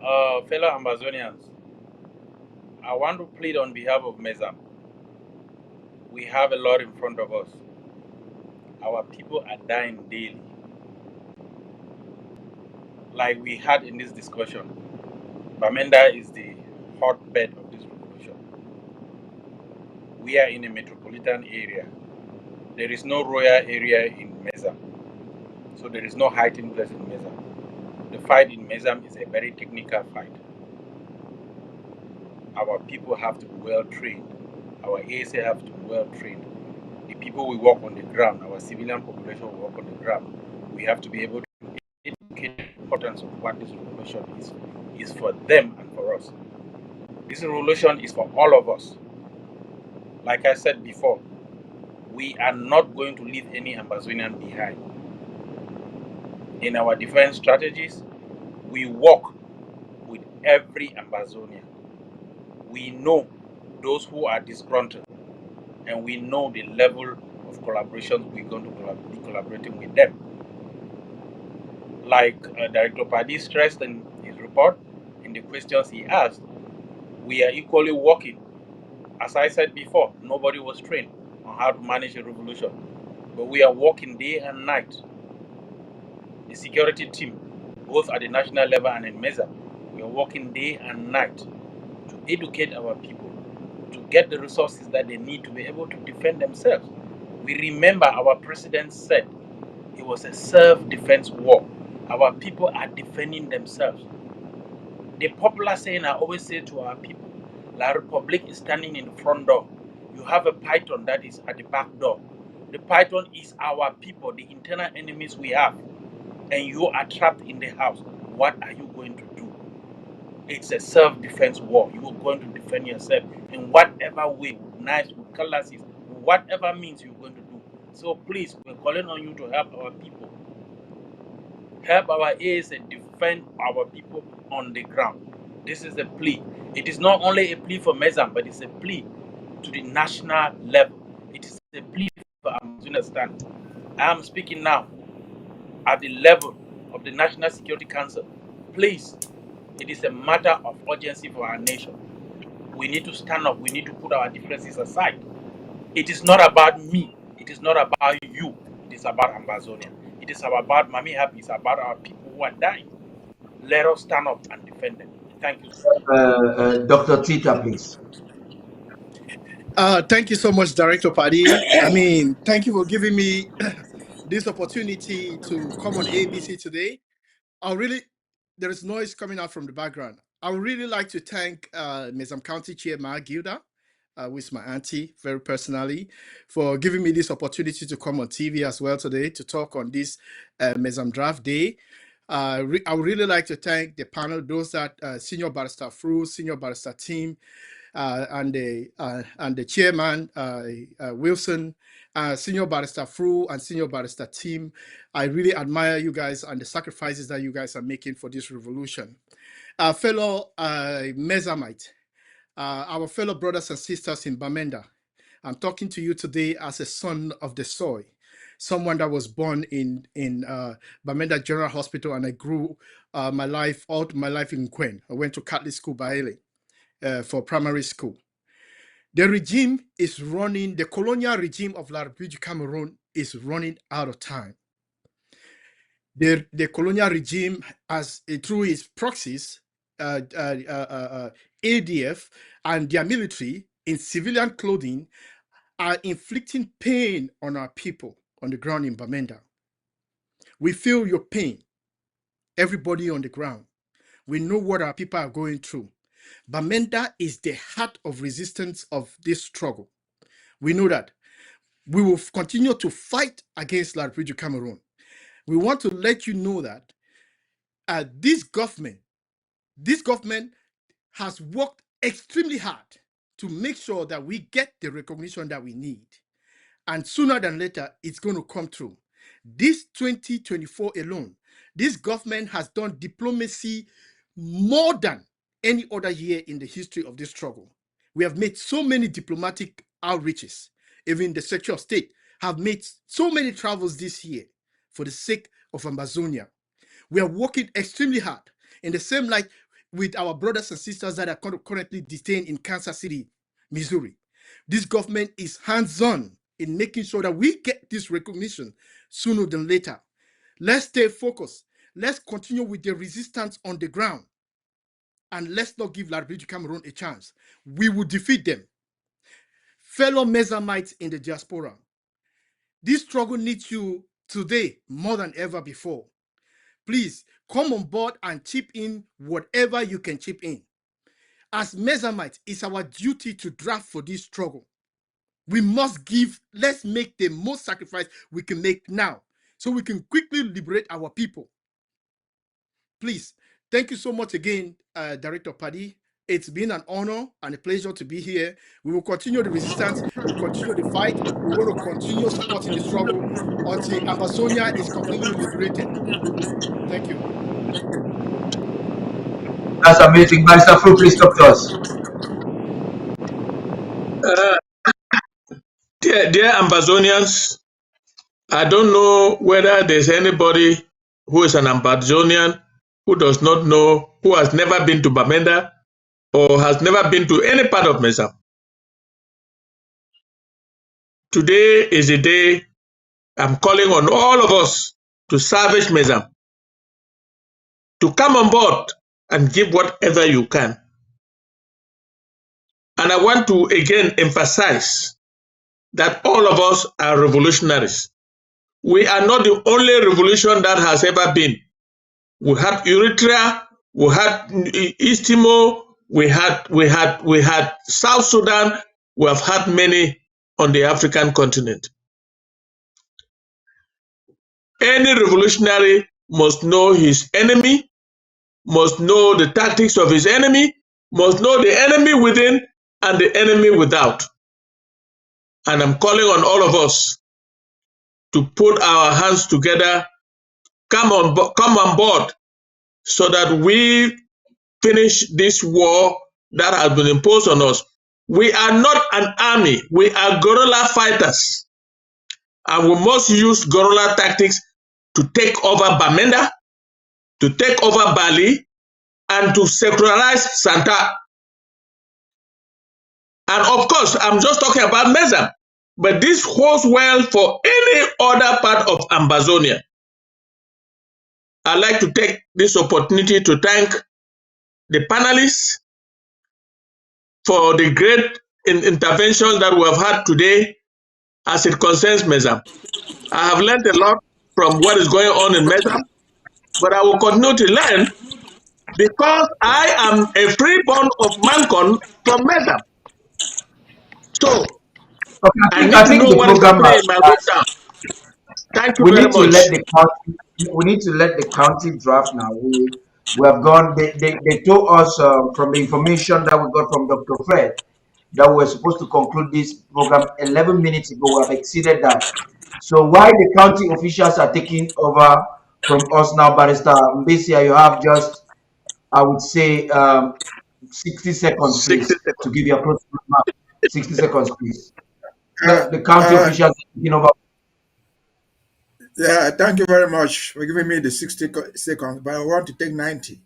Fellow Amazonians, I want to plead on behalf of Mezam. We have a lot in front of us. Our people are dying daily. Like we had in this discussion, Bamenda is the hotbed of this revolution. We are in a metropolitan area. There is no royal area in Mezam. So there is no hiding place in Mezam. The fight in Mezam is a very technical fight. Our people have to be well trained. Our ASA have to be well trained. The people we work on the ground, our civilian population will work on the ground. We have to be able to educate the importance of what this revolution is for them and for us. This revolution is for all of us. Like I said before, we are not going to leave any Amazonian behind. In our defense strategies, we work with every Amazonian. We know those who are disgruntled, and we know the level of collaboration we're going to be collaborating with them. Like Director Padi stressed in his report, in the questions he asked, we are equally working. As I said before, nobody was trained on how to manage a revolution, but we are working day and night. The security team, both at the national level and in Mesa, we are working day and night to educate our people, to get the resources that they need to be able to defend themselves. We remember our president said it was a self-defense war. Our people are defending themselves. The popular saying I always say to our people, La Republic is standing in the front door. You have a python that is at the back door. The python is our people, the internal enemies we have. And you are trapped in the house. What are you going to do? It's a self-defense war. You are going to defend yourself in whatever way, with knives, with cutlasses, whatever means you're going to do. So please, we're calling on you to help our people. Help our ASA defend our people on the ground. This is a plea. It is not only a plea for Mezam, but it's a plea to the national level. It is a plea for Amazon stand. I am speaking now at the level of the National Security Council. Please, it is a matter of urgency for our nation. We need to stand up. We need to put our differences aside. It is not about me. It is not about you. It is about Amazonia. It is about Mami Happy. It's about our people who are dying. Let us stand up and defend them. Thank you. Dr. Tita, please. Thank you so much, Director Paddy. I mean, thank you for giving me this opportunity to come on ABC today. There is noise coming out from the background. I would really like to thank Mezam County Chair Ma Gilda, with my auntie, very personally, for giving me this opportunity to come on TV as well today to talk on this Mezam Draft Day. I would really like to thank the panel, those that Senior Barrister Fru, Senior Barrister team, and the chairman Wilson, Senior Barrister Fru, and Senior Barrister team. I really admire you guys and the sacrifices that you guys are making for this revolution. Fellow Mezamite, our fellow brothers and sisters in Bamenda, I'm talking to you today as a son of the soil, someone that was born in Bamenda General Hospital, and I grew all my life in Gwen. I went to Catholic school, Baile, for primary school. The regime is running, the colonial regime of La République Cameroon is running out of time. The colonial regime, through its proxies, ADF and their military in civilian clothing, are inflicting pain on our people on the ground in Bamenda. We feel your pain, everybody on the ground. We know what our people are going through. Bamenda is the heart of resistance of this struggle. We know that. We will continue to fight against La République du Cameroon. We want to let you know that this government has worked extremely hard to make sure that we get the recognition that we need. And sooner than later, it's going to come through. This 2024 alone, this government has done diplomacy more than any other year in the history of this struggle. We have made so many diplomatic outreaches. Even the Secretary of State have made so many travels this year for the sake of Amazonia. We are working extremely hard. In the same light, with our brothers and sisters that are currently detained in Kansas City, Missouri. This government is hands-on in making sure that we get this recognition sooner than later. Let's stay focused. Let's continue with the resistance on the ground. And let's not give Liberty Cameroon a chance. We will defeat them. Fellow Mezamites in the diaspora, this struggle needs you today more than ever before. Please come on board and chip in whatever you can chip in. As Mezamites, it's our duty to draft for this struggle. We must give, let's make the most sacrifice we can make now so we can quickly liberate our people. Please, thank you so much again, Director Paddy. It's been an honor and a pleasure to be here. We will continue the resistance. We'll continue the fight. We're going to continue supporting the struggle until Amazonia is completely liberated. Thank you. That's amazing. Master Fru, please talk to us. Dear Ambazonians, I don't know whether there's anybody who is an Ambazonian who does not know, who has never been to Bamenda or has never been to any part of Mezam. Today is the day I'm calling on all of us to salvage Mezam, to come on board and give whatever you can. And I want to again emphasize that all of us are revolutionaries. We are not the only revolution that has ever been. We had Eritrea, we had East Timor, we had South Sudan. We have had many on the African continent. Any revolutionary must know his enemy, must know the tactics of his enemy, must know the enemy within and the enemy without. And I'm calling on all of us to put our hands together, come on board, so that we finish this war that has been imposed on us. We are not an army, we are guerrilla fighters. And we must use guerrilla tactics to take over Bamenda, to take over Bali, and to secularize Santa. And of course, I'm just talking about Mezam, but this holds well for any other part of Ambazonia. I'd like to take this opportunity to thank the panelists for the great interventions that we have had today as it concerns Mezam. I have learned a lot from what is going on in Mezam, but I will continue to learn because I am a freeborn of Mancon from Mezam. So, Okay, I need I to think know the what is program happening has in my started. hometown. Thank you We very need to much. let the county. We need to let the county draft now. We have gone. They told us from the information that we got from Dr. Fred that we were supposed to conclude this program 11 minutes ago. We have exceeded that. So while the county officials are taking over from us now, Barrister Mbesia, you have just, I would say, 60 seconds, 60 please, seconds. to give your closing remark. 60 seconds, please. Uh, The county uh, officials are taking over. yeah, thank you very much for giving me the 60 seconds, but I want to take 90.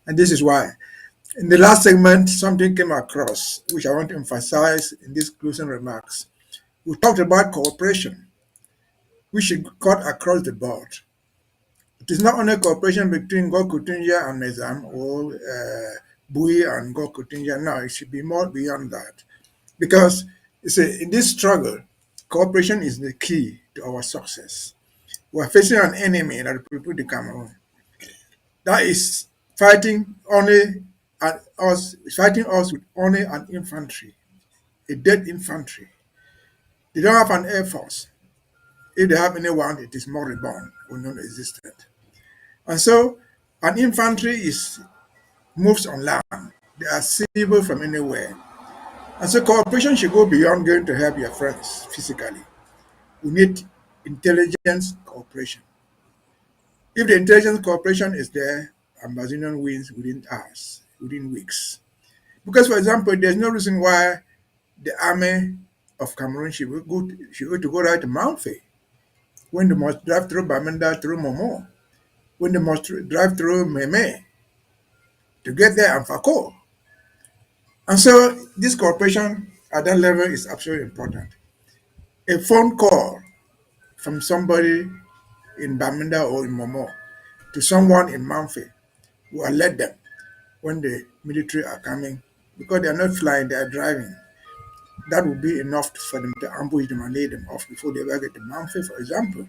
And this is why. In the last segment, something came across, which I want to emphasize in these closing remarks. We talked about cooperation, which should cut across the board. It is not only cooperation between Gokutunja and Mezam or Bui and Gokutunja. No, it should be more beyond that. Because you see, in this struggle, cooperation is the key to our success. We are facing an enemy that people the Cameroon that is fighting us with only an infantry, a dead infantry. They don't have an air force. If they have anyone, it is moribund or non-existent. And so, an infantry moves on land. They are civil from anywhere. And so, cooperation should go beyond going to help your friends physically. We need intelligence cooperation. If the intelligence cooperation is there, Amazonian wins within hours, within weeks. Because, for example, there's no reason why the army of Cameroon should go right to Mount Fay when they must drive through Bamenda, through Momo, when they must drive through Meme. to get there and for call. And so this cooperation at that level is absolutely important. A phone call from somebody in Baminda or in Momo to someone in Manfi will alert them when the military are coming because they are not flying, they are driving. That would be enough for them to ambush them and lay them off before they ever get to Manfi, for example.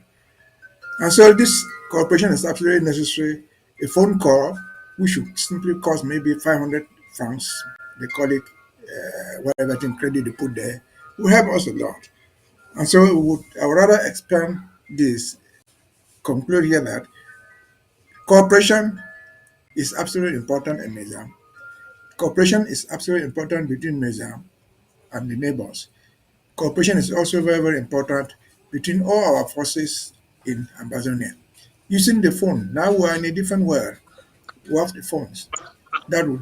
And so this cooperation is absolutely necessary. A phone call, which should simply cost maybe 500 francs, they call it whatever thing credit they put there, will help us a lot. And so I would rather expand this, conclude here that cooperation is absolutely important in Mezam. Cooperation is absolutely important between Mezam and the neighbors. Cooperation is also very, very important between all our forces in Ambazonia. Using the phone, now we are in a different world. We have the phones. That would